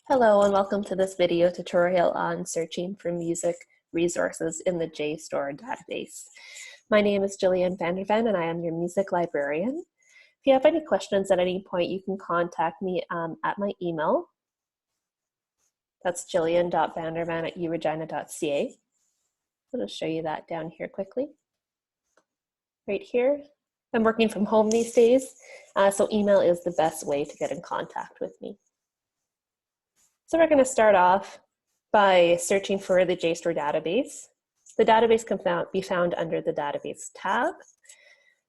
Hello and welcome to this video tutorial on searching for music resources in the Jstor database. My name is Jillian Vanderven and I am your music librarian. If you have any questions at any point, you can contact me at my email. That's jillian.vanderven@uregina.ca. I'll just show you that down here quickly. Right here. I'm working from home these days, so email is the best way to get in contact with me. So we're going to start off by searching for the Jstor database. The database can be found under the database tab.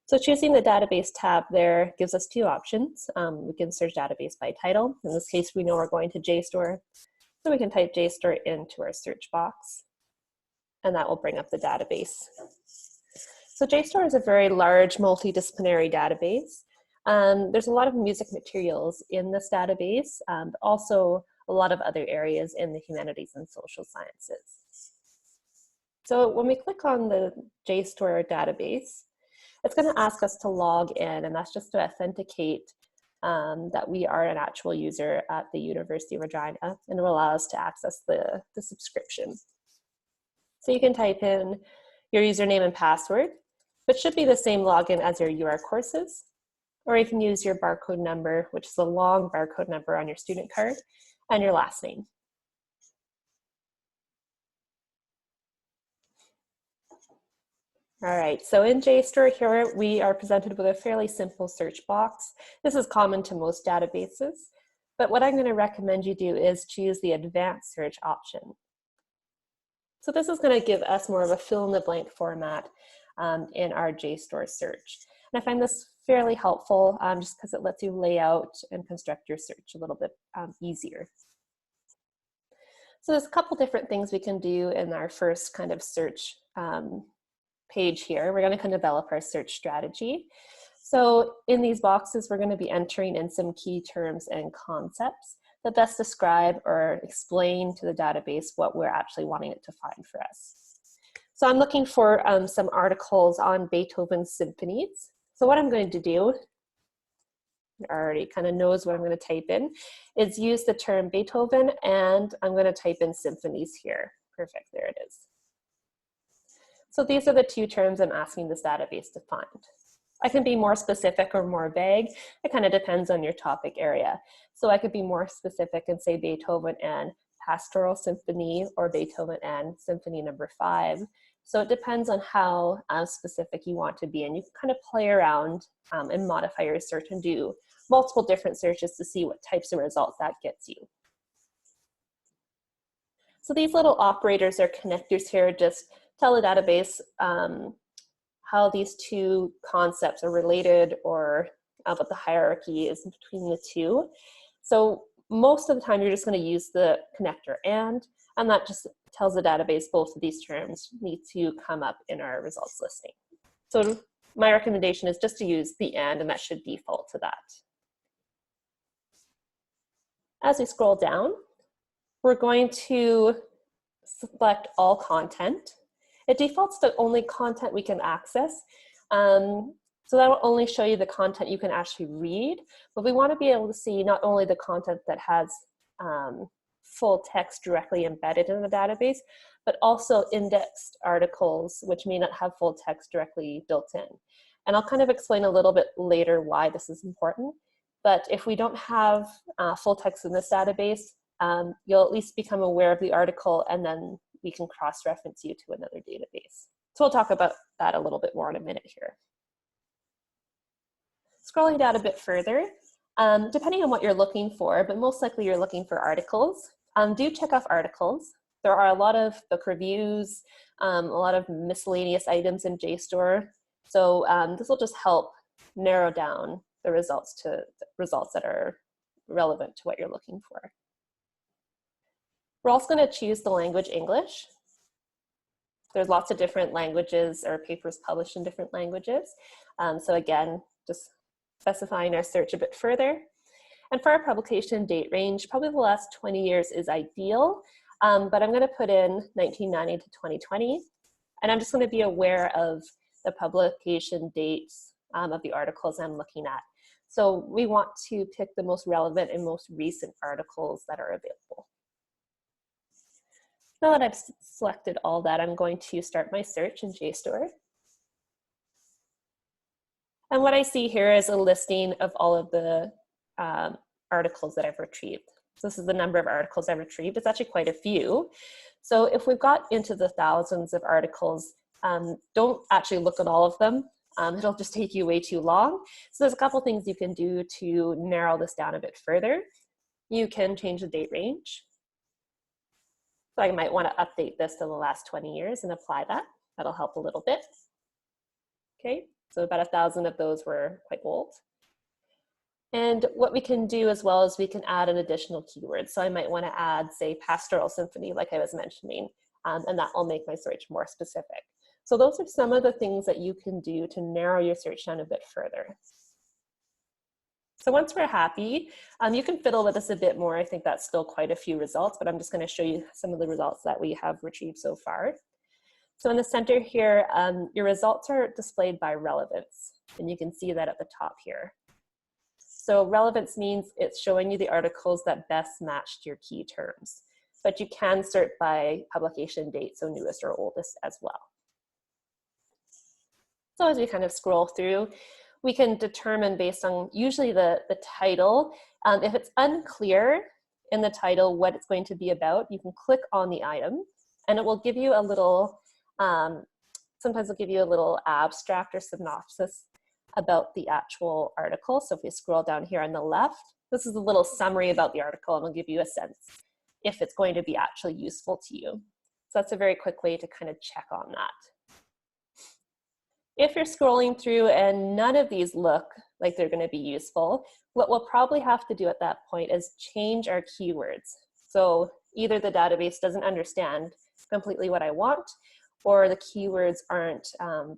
So choosing the database tab there gives us two options. We can search database by title. In this case, we know we're going to Jstor, so we can type Jstor into our search box, and that will bring up the database. So Jstor is a very large multidisciplinary database. There's a lot of music materials in this database, but also a lot of other areas in the humanities and social sciences. So when we click on the Jstor database, it's going to ask us to log in, and that's just to authenticate that we are an actual user at the University of Regina, and it will allow us to access the subscription. So you can type in your username and password, which should be the same login as your UR courses, or you can use your barcode number, which is a long barcode number on your student card, and your last name. All right, so in Jstor here, we are presented with a fairly simple search box. This is common to most databases, but what I'm going to recommend you do is choose the advanced search option. So this is going to give us more of a fill-in-the-blank format in our Jstor search. And I find this fairly helpful just because it lets you lay out and construct your search a little bit easier. So there's a couple different things we can do in our first kind of search page here. We're going to kind of develop our search strategy. So in these boxes, we're going to be entering in some key terms and concepts that best describe or explain to the database what we're actually wanting it to find for us. So I'm looking for some articles on Beethoven's symphonies. So what I'm going to do, already kind of knows what I'm going to type in, is use the term Beethoven, and I'm going to type in symphonies here. Perfect, there it is. So these are the two terms I'm asking this database to find. I can be more specific or more vague. It kind of depends on your topic area. So I could be more specific and say Beethoven and Pastoral Symphony, or Beethoven and Symphony number 5. So it depends on how specific you want to be, and you can kind of play around and modify your search and do multiple different searches to see what types of results that gets you. So these little operators or connectors here just tell the database how these two concepts are related, or what the hierarchy is between the two. So most of the time you're just going to use the connector and that just tells the database both of these terms need to come up in our results listing. So my recommendation is just to use the and that should default to that. As we scroll down, we're going to select all content. It defaults to only content we can access. So that will only show you the content you can actually read, but we want to be able to see not only the content that has full text directly embedded in the database, but also indexed articles which may not have full text directly built in. And I'll kind of explain a little bit later why this is important, but if we don't have full text in this database, you'll at least become aware of the article, and then we can cross-reference you to another database. So we'll talk about that a little bit more in a minute here. Scrolling down a bit further, depending on what you're looking for, but most likely you're looking for articles, do check off articles. There are a lot of book reviews, a lot of miscellaneous items in Jstor. So this will just help narrow down the results to results that are relevant to what you're looking for. We're also going to choose the language English. There's lots of different languages or papers published in different languages. So again, just specifying our search a bit further. And for our publication date range, probably the last 20 years is ideal, but I'm going to put in 1990 to 2020. And I'm just going to be aware of the publication dates of the articles I'm looking at. So we want to pick the most relevant and most recent articles that are available. Now that I've selected all that, I'm going to start my search in Jstor. And what I see here is a listing of all of the articles that I've retrieved. So this is the number of articles I've retrieved. It's actually quite a few. So if we've got into the thousands of articles, don't actually look at all of them. It'll just take you way too long. So there's a couple things you can do to narrow this down a bit further. You can change the date range. So I might want to update this to the last 20 years and apply that. That'll help a little bit. Okay, so about 1,000 of those were quite old. And what we can do as well is we can add an additional keyword. So I might want to add, say, pastoral symphony, like I was mentioning, and that will make my search more specific. So those are some of the things that you can do to narrow your search down a bit further. So once we're happy, you can fiddle with this a bit more. I think that's still quite a few results, but I'm just going to show you some of the results that we have retrieved so far. So in the center here, your results are displayed by relevance, and you can see that at the top here. So relevance means it's showing you the articles that best matched your key terms, but you can sort by publication date, so newest or oldest as well. So as we kind of scroll through, we can determine based on usually the title. If it's unclear in the title what it's going to be about, you can click on the item and it will give you a little, sometimes it'll give you a little abstract or synopsis about the actual article. So if we scroll down here on the left, this is a little summary about the article and it'll give you a sense if it's going to be actually useful to you. So that's a very quick way to kind of check on that. If you're scrolling through and none of these look like they're going to be useful, what we'll probably have to do at that point is change our keywords. So either the database doesn't understand completely what I want, or the keywords aren't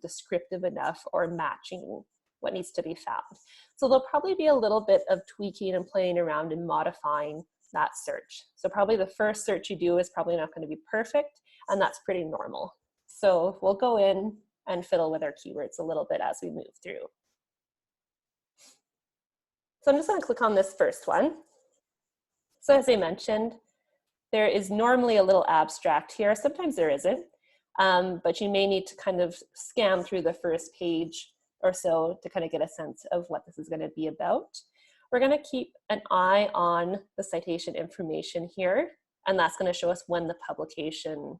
descriptive enough or matching what needs to be found. So there'll probably be a little bit of tweaking and playing around and modifying that search. So probably the first search you do is probably not going to be perfect, and that's pretty normal. So we'll go in and fiddle with our keywords a little bit as we move through. So I'm just going to click on this first one. So as I mentioned, there is normally a little abstract here. Sometimes there isn't, but you may need to kind of scan through the first page or so to kind of get a sense of what this is going to be about. We're going to keep an eye on the citation information here, and that's going to show us when the publication,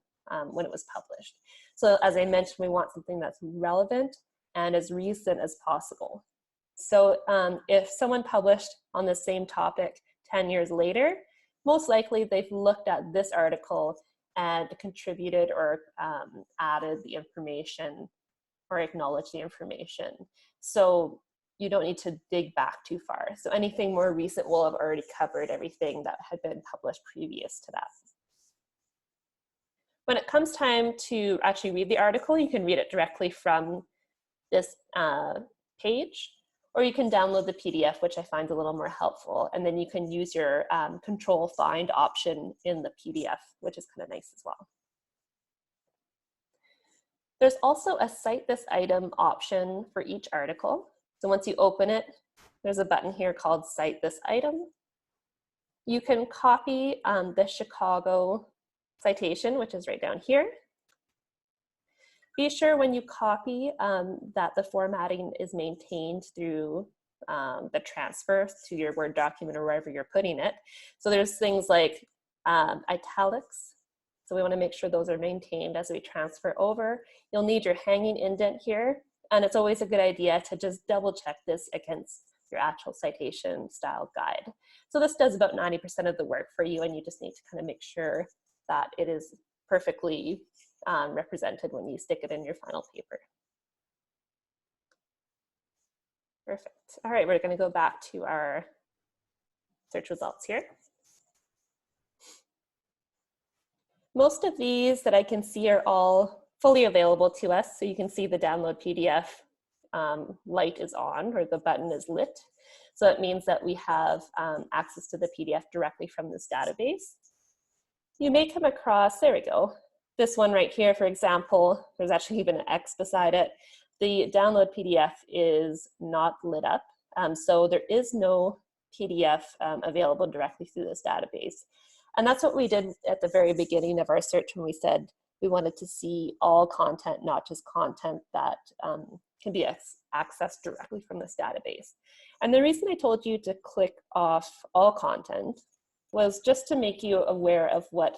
when it was published. So as I mentioned, we want something that's relevant and as recent as possible. So if someone published on the same topic 10 years later, most likely they've looked at this article and contributed or added the information or acknowledged the information. So you don't need to dig back too far. So anything more recent will have already covered everything that had been published previous to that. When it comes time to actually read the article, you can read it directly from this page, or you can download the PDF, which I find a little more helpful. And then you can use your control find option in the PDF, which is kind of nice as well. There's also a cite this item option for each article. So once you open it, there's a button here called cite this item. You can copy the Chicago citation, which is right down here. Be sure when you copy that the formatting is maintained through the transfer to your Word document or wherever you're putting it. So there's things like italics. So we want to make sure those are maintained as we transfer over. You'll need your hanging indent here. And it's always a good idea to just double check this against your actual citation style guide. So this does about 90% of the work for you, and you just need to kind of make sure that it is perfectly represented when you stick it in your final paper. Perfect. All right, we're going to go back to our search results here. Most of these that I can see are all fully available to us. So you can see the download PDF light is on, or the button is lit. So it means that we have access to the PDF directly from this database. You may come across, there we go, this one right here, for example. There's actually even an X beside it. The download PDF is not lit up So there is no PDF available directly through this database. And that's what we did at the very beginning of our search when we said we wanted to see all content, not just content that can be accessed directly from this database. And the reason I told you to click off all content was just to make you aware of what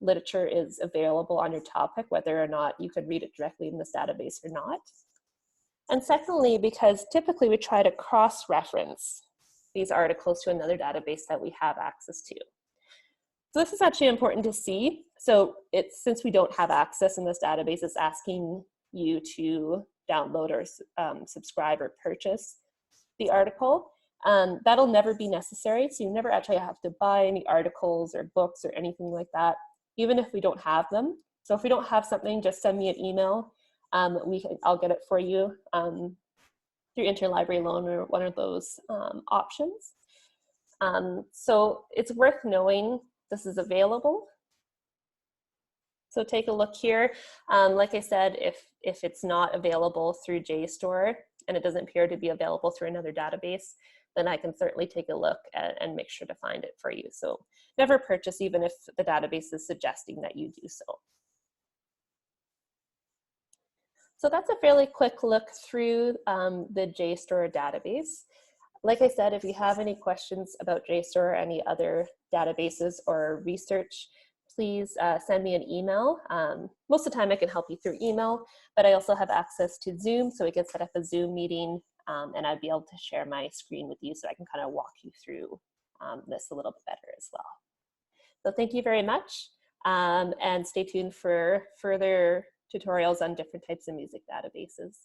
literature is available on your topic, whether or not you could read it directly in this database or not. And secondly, because typically we try to cross-reference these articles to another database that we have access to. So this is actually important to see. So since we don't have access in this database, it's asking you to download or subscribe or purchase the article. That'll never be necessary. So you never actually have to buy any articles or books or anything like that, even if we don't have them. So if we don't have something, just send me an email. I'll get it for you through Interlibrary Loan or one of those options. So it's worth knowing this is available. So take a look here. Like I said, if it's not available through Jstor and it doesn't appear to be available through another database, then I can certainly take a look and make sure to find it for you. So never purchase even if the database is suggesting that you do so. So that's a fairly quick look through the Jstor database. Like I said, if you have any questions about Jstor or any other databases or research, please send me an email. Most of the time I can help you through email, but I also have access to Zoom, so we can set up a Zoom meeting and I'd be able to share my screen with you so I can kind of walk you through this a little bit better as well. So thank you very much, and stay tuned for further tutorials on different types of music databases.